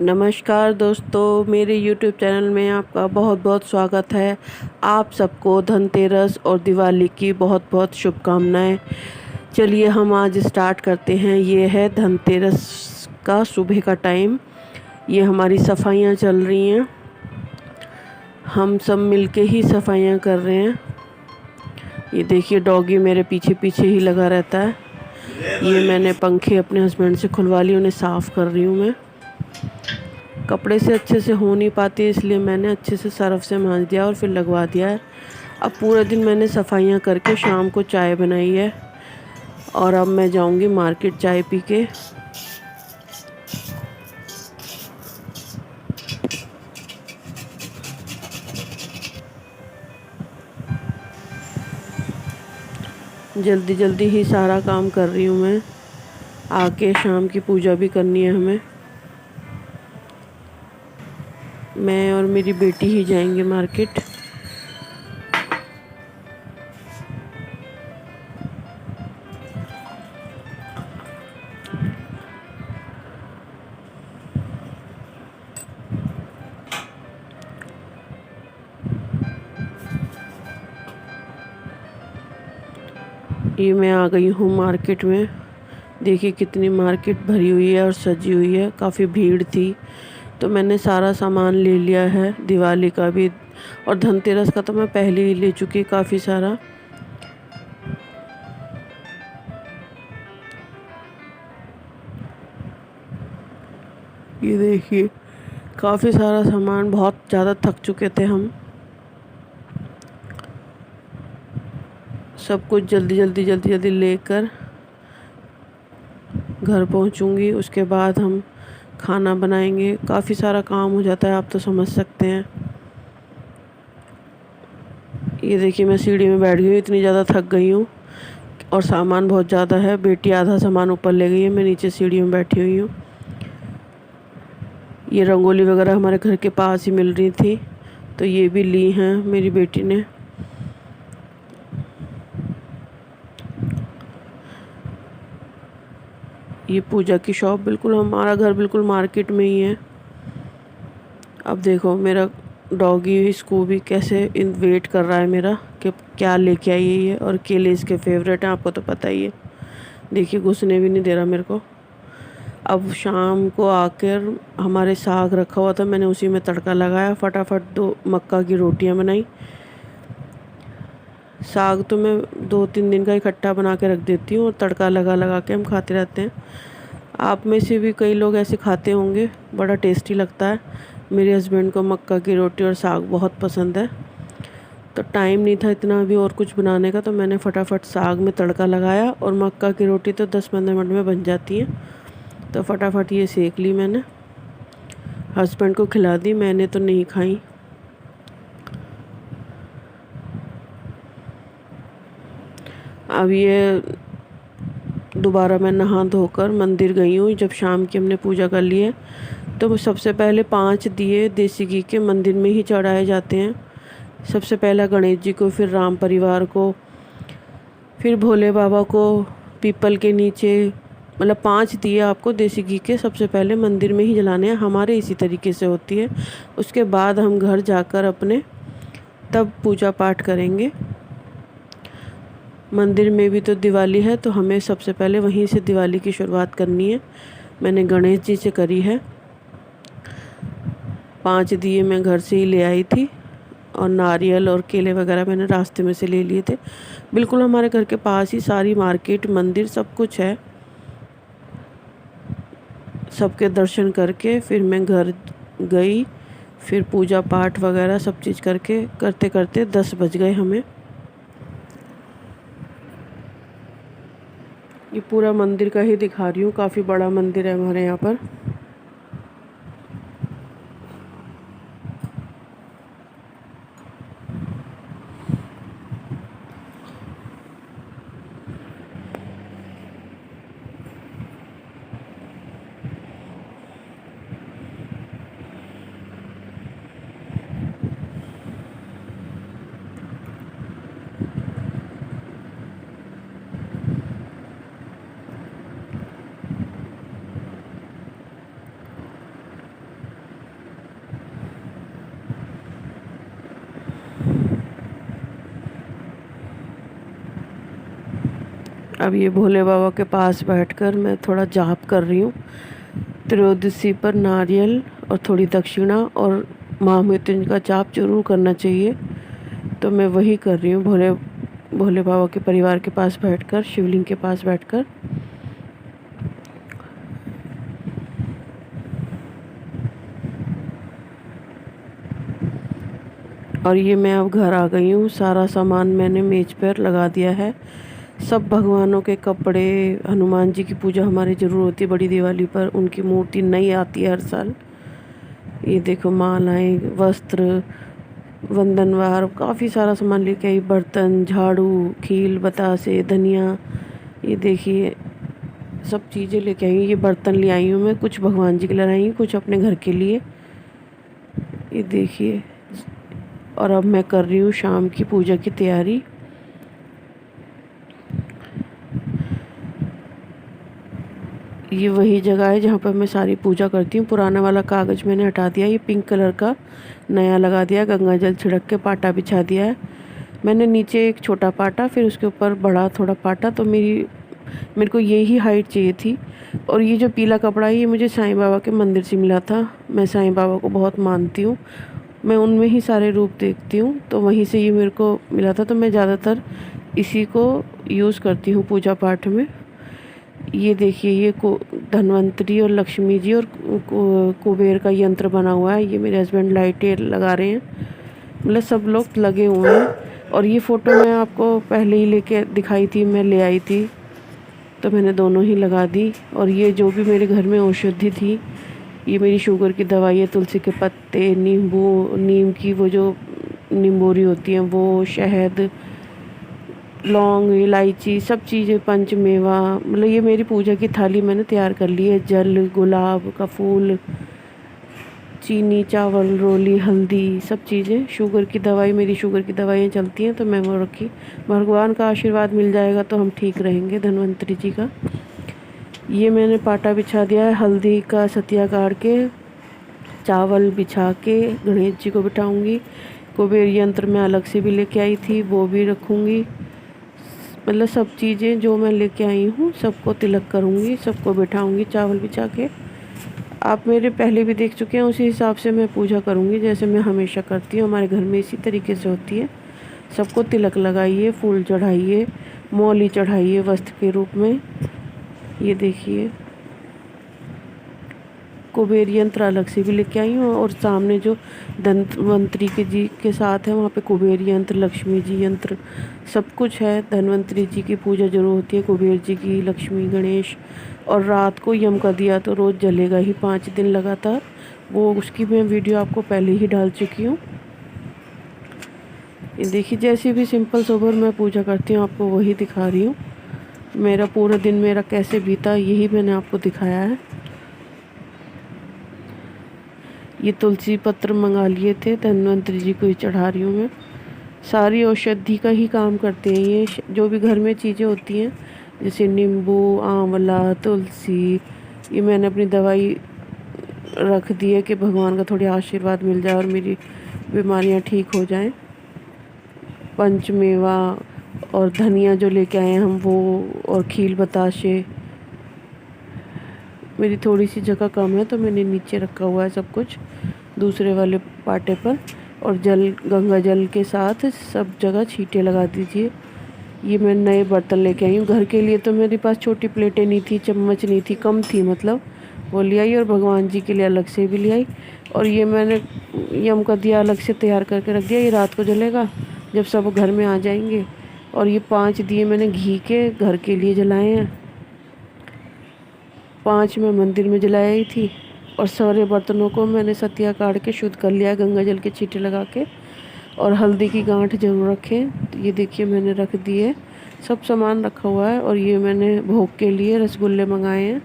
नमस्कार दोस्तों, मेरे YouTube चैनल में आपका बहुत बहुत स्वागत है। आप सबको धनतेरस और दिवाली की बहुत बहुत शुभकामनाएं। चलिए हम आज स्टार्ट करते हैं। ये है धनतेरस का सुबह का टाइम। ये हमारी सफाइयाँ चल रही हैं। हम सब मिलके ही सफाइयाँ कर रहे हैं। ये देखिए डॉगी मेरे पीछे पीछे ही लगा रहता है। ये मैंने पंखे अपने हस्बैंड से खुलवा लिए, उन्हें साफ़ कर रही हूँ मैं। कपड़े से अच्छे से हो नहीं पाती, इसलिए मैंने अच्छे से सर्फ से मांज दिया और फिर लगवा दिया है। अब पूरे दिन मैंने सफाइयाँ करके शाम को चाय बनाई है और अब मैं जाऊंगी मार्केट चाय पी के। जल्दी जल्दी ही सारा काम कर रही हूँ मैं। आके शाम की पूजा भी करनी है हमें। मैं और मेरी बेटी ही जाएंगे मार्केट। ये मैं आ गई हूँ मार्केट में। देखिए कितनी मार्केट भरी हुई है और सजी हुई है। काफ़ी भीड़ थी तो मैंने सारा सामान ले लिया है, दिवाली का भी और धनतेरस का तो मैं पहले ही ले चुकी काफ़ी सारा। ये देखिए काफ़ी सारा सामान, बहुत ज़्यादा थक चुके थे हम। सब कुछ जल्दी जल्दी जल्दी जल्दी लेकर घर पहुंचूंगी। उसके बाद हम खाना बनाएंगे। काफ़ी सारा काम हो जाता है, आप तो समझ सकते हैं। ये देखिए मैं सीढ़ी में बैठ गई हूँ, इतनी ज़्यादा थक गई हूँ और सामान बहुत ज़्यादा है। बेटी आधा सामान ऊपर ले गई है, मैं नीचे सीढ़ी में बैठी हुई हूँ। ये रंगोली वगैरह हमारे घर के पास ही मिल रही थी तो ये भी ली हैं मेरी बेटी ने। ये पूजा की शॉप, बिल्कुल हमारा घर बिल्कुल मार्केट में ही है। अब देखो मेरा डॉगी इसको भी कैसे वेट कर रहा है मेरा कि क्या लेके आई है ये। और केले इसके फेवरेट हैं, आपको तो पता ही है। देखिए घुसने भी नहीं दे रहा मेरे को। अब शाम को आकर हमारे साग रखा हुआ था, मैंने उसी में तड़का लगाया। फटाफट 2 मक्का की रोटियां बनाई। साग तो मैं 2-3 दिन का इकट्ठा बना के रख देती हूँ और तड़का लगा लगा के हम खाते रहते हैं। आप में से भी कई लोग ऐसे खाते होंगे, बड़ा टेस्टी लगता है। मेरे हस्बैंड को मक्का की रोटी और साग बहुत पसंद है। तो टाइम नहीं था इतना भी और कुछ बनाने का, तो मैंने फटाफट साग में तड़का लगाया और मक्का की रोटी तो 10-15 मिनट में बन जाती है। तो फटाफट ये सेक ली मैंने, हस्बैंड को खिला दी, मैंने तो नहीं खाई। अब ये दोबारा मैं नहा धोकर मंदिर गई हूँ। जब शाम की हमने पूजा कर ली है तो सबसे पहले 5 दिए देसी घी के मंदिर में ही चढ़ाए जाते हैं। सबसे पहला गणेश जी को, फिर राम परिवार को, फिर भोले बाबा को पीपल के नीचे। मतलब 5 दिए आपको देसी घी के सबसे पहले मंदिर में ही जलाने हैं। हमारे इसी तरीके से होती है। उसके बाद हम घर जाकर अपने तब पूजा पाठ करेंगे। मंदिर में भी तो दिवाली है तो हमें सबसे पहले वहीं से दिवाली की शुरुआत करनी है। मैंने गणेश जी से करी है। 5 दिए मैं घर से ही ले आई थी और नारियल और केले वगैरह मैंने रास्ते में से ले लिए थे। बिल्कुल हमारे घर के पास ही सारी मार्केट, मंदिर सब कुछ है। सबके दर्शन करके फिर मैं घर गई। फिर पूजा पाठ वगैरह सब चीज़ करके करते करते 10 बज गए हमें। ये पूरा मंदिर का ही दिखा रही हूँ, काफ़ी बड़ा मंदिर है हमारे यहाँ पर। अब ये भोले बाबा के पास बैठकर मैं थोड़ा जाप कर रही हूँ। त्रयोदशी पर नारियल और थोड़ी दक्षिणा और महामृत्युंजय का जाप जरूर करना चाहिए, तो मैं वही कर रही हूँ भोले बाबा के परिवार के पास बैठकर, शिवलिंग के पास बैठकर। और ये मैं अब घर आ गई हूँ। सारा सामान मैंने मेज पर लगा दिया है। सब भगवानों के कपड़े, हनुमान जी की पूजा हमारी ज़रूर होती है बड़ी दिवाली पर, उनकी मूर्ति नई आती है हर साल। ये देखो मालाएं, वस्त्र, वंदनवार, काफ़ी सारा सामान लेके आई। बर्तन, झाड़ू, खील, बतासे, धनिया, ये देखिए सब चीज़ें लेके आई हूँ। ये बर्तन ले आई हूँ मैं, कुछ भगवान जी के लिए लाई हूँ, कुछ अपने घर के लिए। ये देखिए। और अब मैं कर रही हूँ शाम की पूजा की तैयारी। ये वही जगह है जहाँ पर मैं सारी पूजा करती हूँ। पुराना वाला कागज़ मैंने हटा दिया, ये पिंक कलर का नया लगा दिया। गंगा जल छिड़क के पाटा बिछा दिया है मैंने। नीचे एक छोटा पाटा, फिर उसके ऊपर बड़ा थोड़ा पाटा। तो मेरे को यही हाइट चाहिए थी। और ये जो पीला कपड़ा है ये मुझे साईं बाबा के मंदिर से मिला था। मैं साईं बाबा को बहुत मानती हूँ, मैं उनमें ही सारे रूप देखती हूँ, तो वहीं से ये मेरे को मिला था। तो मैं ज़्यादातर इसी को यूज़ करती हूँ पूजा पाठ में। ये देखिए, ये धन्वंतरी और लक्ष्मी जी और कुबेर का यंत्र बना हुआ है। ये मेरे हस्बैंड लाइटें लगा रहे हैं, मतलब सब लोग लगे हुए हैं। और ये फ़ोटो मैं आपको पहले ही लेके दिखाई थी, मैं ले आई थी, तो मैंने दोनों ही लगा दी। और ये जो भी मेरे घर में औषधि थी, ये मेरी शुगर की दवाई है, तुलसी के पत्ते, नीम की वो जो नींबोरी होती हैं वो, शहद, लौंग, इलायची, सब चीज़ें, पंचमेवा, मतलब ये मेरी पूजा की थाली मैंने तैयार कर ली है। जल, गुलाब का फूल, चीनी, चावल, रोली, हल्दी, सब चीज़ें। शुगर की दवाई, मेरी शुगर की दवाइयाँ चलती हैं तो मैं वो रखी। भगवान का आशीर्वाद मिल जाएगा तो हम ठीक रहेंगे, धन्वंतरी जी का। ये मैंने पाटा बिछा दिया है, हल्दी का सतिया काट के, चावल बिछा के गणेश जी को बिठाऊंगी। कुबेर यंत्र मैं अलग से भी लेके आई थी, वो भी रखूँगी। मतलब सब चीज़ें जो मैं लेके आई हूँ सबको तिलक करूँगी, सबको बिठाऊँगी चावल बिछा के। आप मेरे पहले भी देख चुके हैं, उसी हिसाब से मैं पूजा करूँगी जैसे मैं हमेशा करती हूँ। हमारे घर में इसी तरीके से होती है। सबको तिलक लगाइए, फूल चढ़ाइए, मौली चढ़ाइए वस्त्र के रूप में। ये देखिए, कुबेर यंत्र अलग से भी लेके आई हूँ। और सामने जो धन्वंतरी के जी के साथ है, वहाँ पे कुबेर यंत्र, लक्ष्मी जी यंत्र, सब कुछ है। धन्वंतरी जी की पूजा जरूर होती है, कुबेर जी की, लक्ष्मी, गणेश। और रात को यम का दिया तो रोज़ जलेगा ही 5 दिन लगातार। वो उसकी मैं वीडियो आपको पहले ही डाल चुकी हूँ। ये देखिए, जैसे भी सिंपल सोबर मैं पूजा करती हूँ आपको वही दिखा रही हूँ। मेरा पूरा दिन मेरा कैसे बीता यही मैंने आपको दिखाया है। ये तुलसी पत्र मंगा लिए थे, धन्वंतरी जी को ही चढ़ा रही हूँ मैं। सारी औषधि का ही काम करते हैं ये। जो भी घर में चीज़ें होती हैं जैसे नींबू, आंवला, तुलसी, ये मैंने अपनी दवाई रख दी है कि भगवान का थोड़ी आशीर्वाद मिल जाए और मेरी बीमारियां ठीक हो जाएं। पंचमेवा और धनिया जो लेके आए हैं हम वो, और खील बताशे। मेरी थोड़ी सी जगह कम है तो मैंने नीचे रखा हुआ है सब कुछ दूसरे वाले पाटे पर। और जल, गंगा जल के साथ सब जगह छींटे लगा दीजिए। ये मैं नए बर्तन लेके आई हूँ घर के लिए। तो मेरे पास छोटी प्लेटें नहीं थी, चम्मच नहीं थी, कम थी, मतलब वो ले आई। और भगवान जी के लिए अलग से भी ले आई। और ये मैंने यम का दिया अलग से तैयार करके रख दिया, ये रात को जलेगा जब सब घर में आ जाएंगे। और ये 5 दिए मैंने घी के घर के लिए जलाए हैं, 5 मैं मंदिर में जलाई थी। और सारे बर्तनों को मैंने सतिया काट के शुद्ध कर लिया गंगा जल के छींटे लगा के। और हल्दी की गांठ जरूर रखें। तो ये देखिए मैंने रख दिए, सब सामान रखा हुआ है। और ये मैंने भोग के लिए रसगुल्ले मंगाए हैं।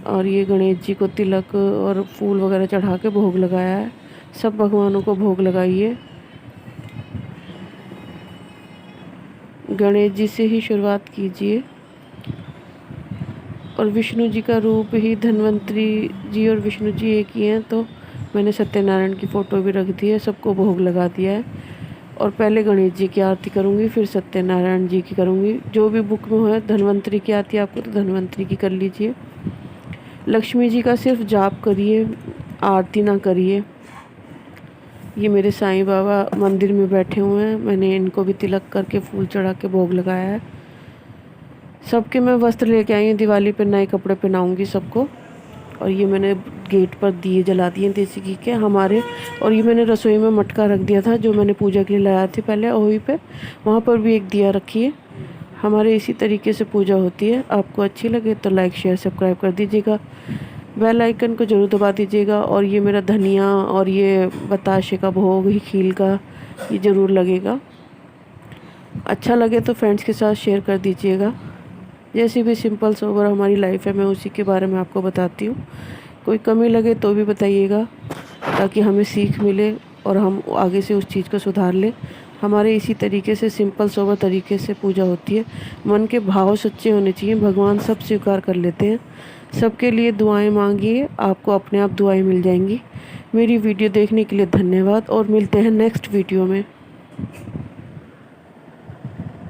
और ये गणेश जी को तिलक और फूल वगैरह चढ़ा के भोग लगाया है। सब भगवानों को भोग लगाइए। गणेश जी से ही शुरुआत कीजिए। और विष्णु जी का रूप ही, धन्वंतरी जी और विष्णु जी एक ही हैं, तो मैंने सत्यनारायण की फ़ोटो भी रख दी है, सबको भोग लगा दिया है। और पहले गणेश जी की आरती करूँगी, फिर सत्यनारायण जी की करूँगी। जो भी बुक में है धन्वंतरी की आती है आपको तो धन्वंतरी की कर लीजिए। लक्ष्मी जी का सिर्फ जाप करिए, आरती ना करिए। ये मेरे साईं बाबा मंदिर में बैठे हुए हैं, मैंने इनको भी तिलक करके फूल चढ़ा के भोग लगाया है। सबके मैं वस्त्र लेके आई हूँ, दिवाली पे नए कपड़े पहनाऊँगी सबको। और ये मैंने गेट पर दिए जला दिए देसी घी के हमारे। और ये मैंने रसोई में मटका रख दिया था जो मैंने पूजा के लिए लाया थी पहले ओही पे, वहाँ पर भी एक दिया रखी है। हमारे इसी तरीके से पूजा होती है। आपको अच्छी लगे तो लाइक शेयर सब्सक्राइब कर दीजिएगा, बेल आइकन को ज़रूर दबा दीजिएगा। और ये मेरा धनिया और ये बताशे का भोग ही खील का ये ज़रूर लगेगा। अच्छा लगे तो फ्रेंड्स के साथ शेयर कर दीजिएगा। जैसी भी सिंपल सोबर हमारी लाइफ है मैं उसी के बारे में आपको बताती हूँ। कोई कमी लगे तो भी बताइएगा ताकि हमें सीख मिले और हम आगे से उस चीज़ को सुधार लें। हमारे इसी तरीके से सिंपल सोबर तरीके से पूजा होती है। मन के भाव सच्चे होने चाहिए, भगवान सब स्वीकार कर लेते हैं। सबके लिए दुआएं मांगिए, आपको अपने आप दुआएं मिल जाएंगी। मेरी वीडियो देखने के लिए धन्यवाद और मिलते हैं नेक्स्ट वीडियो में।